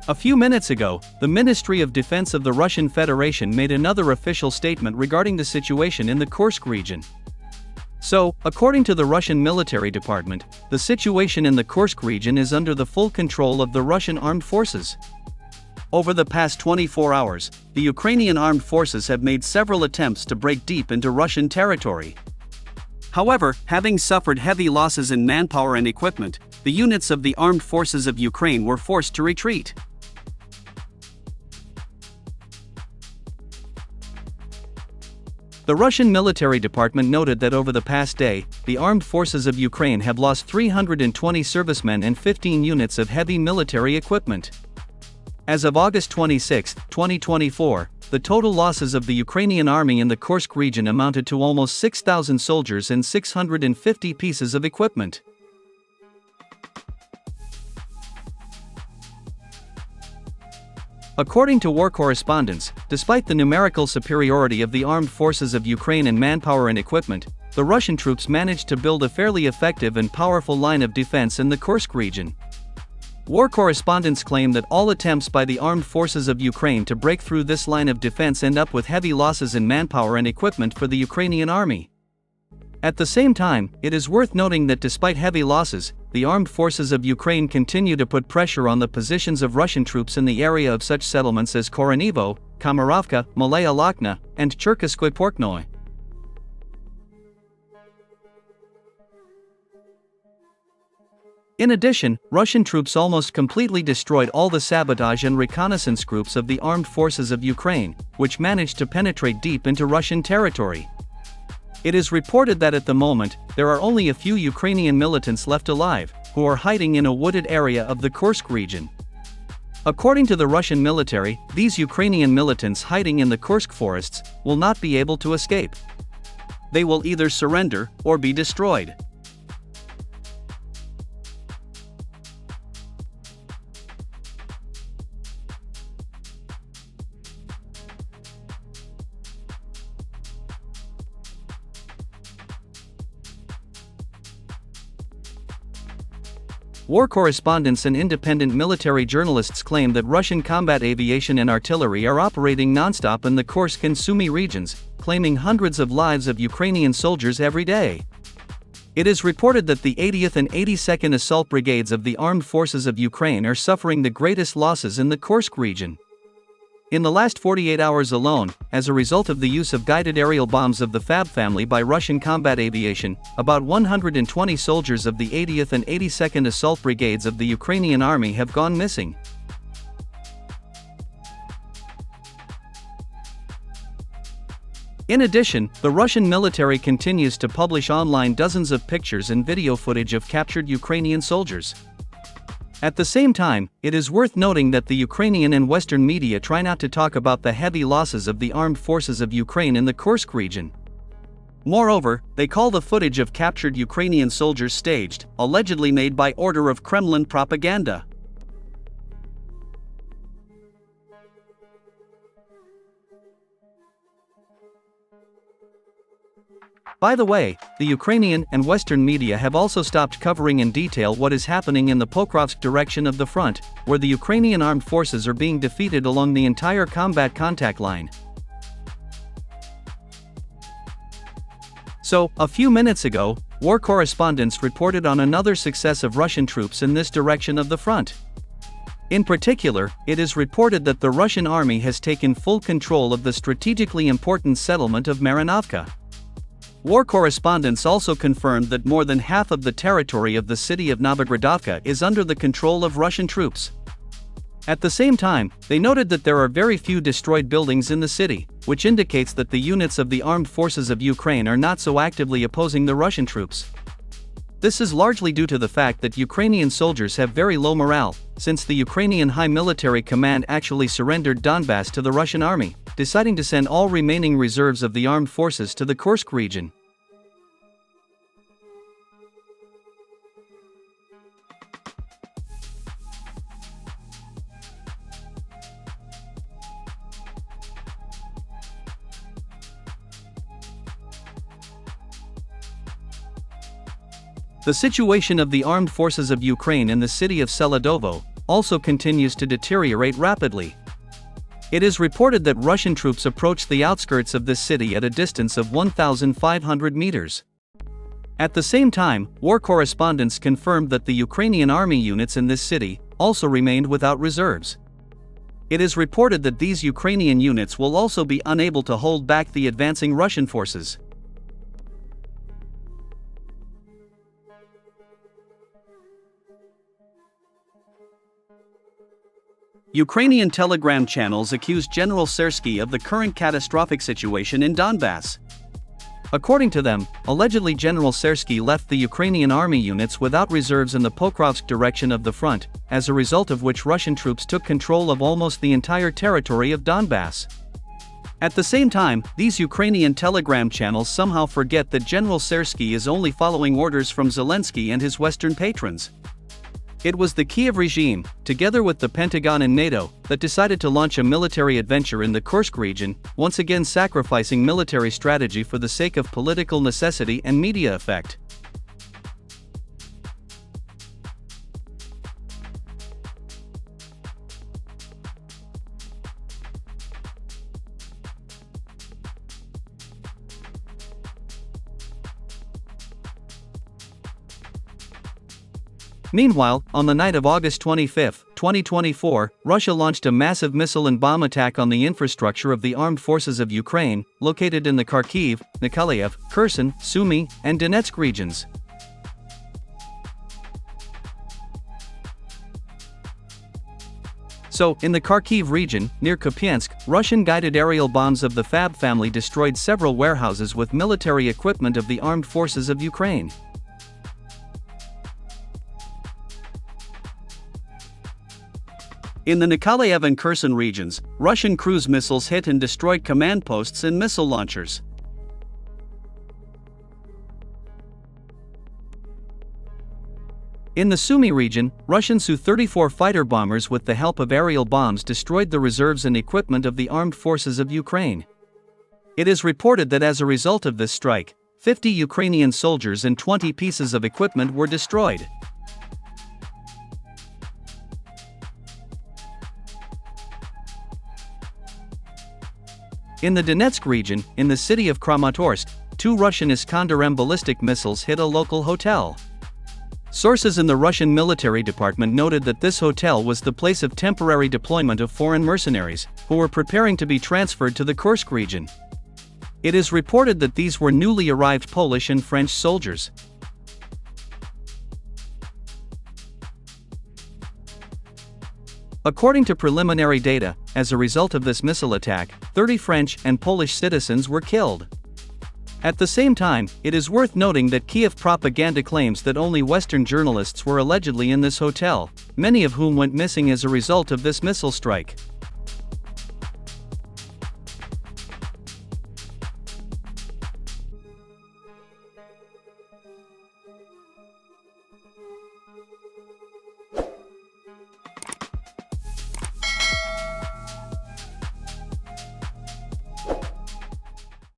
A few minutes ago, the Ministry of Defense of the Russian Federation made another official statement regarding the situation in the Kursk region. So, according to the Russian military department, the situation in the Kursk region is under the full control of the Russian armed forces. Over the past 24 hours, the Ukrainian armed forces have made several attempts to break deep into Russian territory. However, having suffered heavy losses in manpower and equipment, the units of the armed forces of Ukraine were forced to retreat. The Russian military department noted that over the past day, the armed forces of Ukraine have lost 320 servicemen and 15 units of heavy military equipment. As of August 26, 2024, the total losses of the Ukrainian army in the Kursk region amounted to almost 6,000 soldiers and 650 pieces of equipment. According to war correspondents, despite the numerical superiority of the armed forces of Ukraine in manpower and equipment, the Russian troops managed to build a fairly effective and powerful line of defense in the Kursk region. War correspondents claim that all attempts by the armed forces of Ukraine to break through this line of defense end up with heavy losses in manpower and equipment for the Ukrainian army. At the same time, it is worth noting that despite heavy losses, the armed forces of Ukraine continue to put pressure on the positions of Russian troops in the area of such settlements as Koronivo, Kamarovka, Malaya Lakhna, and Cherkasskoye Porknoy. In addition, Russian troops almost completely destroyed all the sabotage and reconnaissance groups of the armed forces of Ukraine, which managed to penetrate deep into Russian territory. It is reported that at the moment, there are only a few Ukrainian militants left alive, who are hiding in a wooded area of the Kursk region. According to the Russian military, these Ukrainian militants hiding in the Kursk forests will not be able to escape. They will either surrender or be destroyed. War correspondents and independent military journalists claim that Russian combat aviation and artillery are operating non-stop in the Kursk and Sumy regions, claiming hundreds of lives of Ukrainian soldiers every day. It is reported that the 80th and 82nd Assault Brigades of the Armed Forces of Ukraine are suffering the greatest losses in the Kursk region. In the last 48 hours alone, as a result of the use of guided aerial bombs of the Fab family by Russian combat aviation, about 120 soldiers of the 80th and 82nd Assault Brigades of the Ukrainian Army have gone missing. In addition, the Russian military continues to publish online dozens of pictures and video footage of captured Ukrainian soldiers. At the same time, it is worth noting that the Ukrainian and Western media try not to talk about the heavy losses of the armed forces of Ukraine in the Kursk region. Moreover, they call the footage of captured Ukrainian soldiers staged, allegedly made by order of Kremlin propaganda. By the way, the Ukrainian and Western media have also stopped covering in detail what is happening in the Pokrovsk direction of the front, where the Ukrainian armed forces are being defeated along the entire combat contact line. So, a few minutes ago, war correspondents reported on another success of Russian troops in this direction of the front. In particular, it is reported that the Russian army has taken full control of the strategically important settlement of Marinovka. War correspondents also confirmed that more than half of the territory of the city of Novogradovka is under the control of Russian troops. At the same time, they noted that there are very few destroyed buildings in the city, which indicates that the units of the armed forces of Ukraine are not so actively opposing the Russian troops. This is largely due to the fact that Ukrainian soldiers have very low morale, since the Ukrainian High Military Command actually surrendered Donbass to the Russian army, deciding to send all remaining reserves of the armed forces to the Kursk region. The situation of the armed forces of Ukraine in the city of Seladovo also continues to deteriorate rapidly. It is reported that Russian troops approached the outskirts of this city at a distance of 1,500 meters. At the same time, war correspondents confirmed that the Ukrainian army units in this city also remained without reserves. It is reported that these Ukrainian units will also be unable to hold back the advancing Russian forces. Ukrainian telegram channels accuse General Sersky of the current catastrophic situation in Donbass. According to them, allegedly General Sersky left the Ukrainian army units without reserves in the Pokrovsk direction of the front, as a result of which Russian troops took control of almost the entire territory of Donbass. At the same time, these Ukrainian telegram channels somehow forget that General Sersky is only following orders from Zelensky and his Western patrons. It was the Kiev regime, together with the Pentagon and NATO, that decided to launch a military adventure in the Kursk region, once again sacrificing military strategy for the sake of political necessity and media effect. Meanwhile, on the night of August 25, 2024, Russia launched a massive missile and bomb attack on the infrastructure of the armed forces of Ukraine, located in the Kharkiv, Nikolaev, Kherson, Sumy, and Donetsk regions. So, in the Kharkiv region, near Kupiansk, Russian-guided aerial bombs of the Fab family destroyed several warehouses with military equipment of the armed forces of Ukraine. In the Nikolaev and Kherson regions, Russian cruise missiles hit and destroyed command posts and missile launchers. In the Sumy region, Russian Su-34 fighter bombers with the help of aerial bombs destroyed the reserves and equipment of the armed forces of Ukraine. It is reported that as a result of this strike, 50 Ukrainian soldiers and 20 pieces of equipment were destroyed. In the Donetsk region, in the city of KRAMATORSK, 2 Russian Iskander ballistic missiles hit a local hotel. Sources in the Russian military department noted that this hotel was the place of temporary deployment of foreign mercenaries, who were preparing to be transferred to the Kursk region. It is reported that these were newly arrived Polish and French soldiers. According to preliminary data, as a result of this missile attack, 30 French and Polish citizens were killed. At the same time, it is worth noting that Kiev propaganda claims that only Western journalists were allegedly in this hotel, many of whom went missing as a result of this missile strike.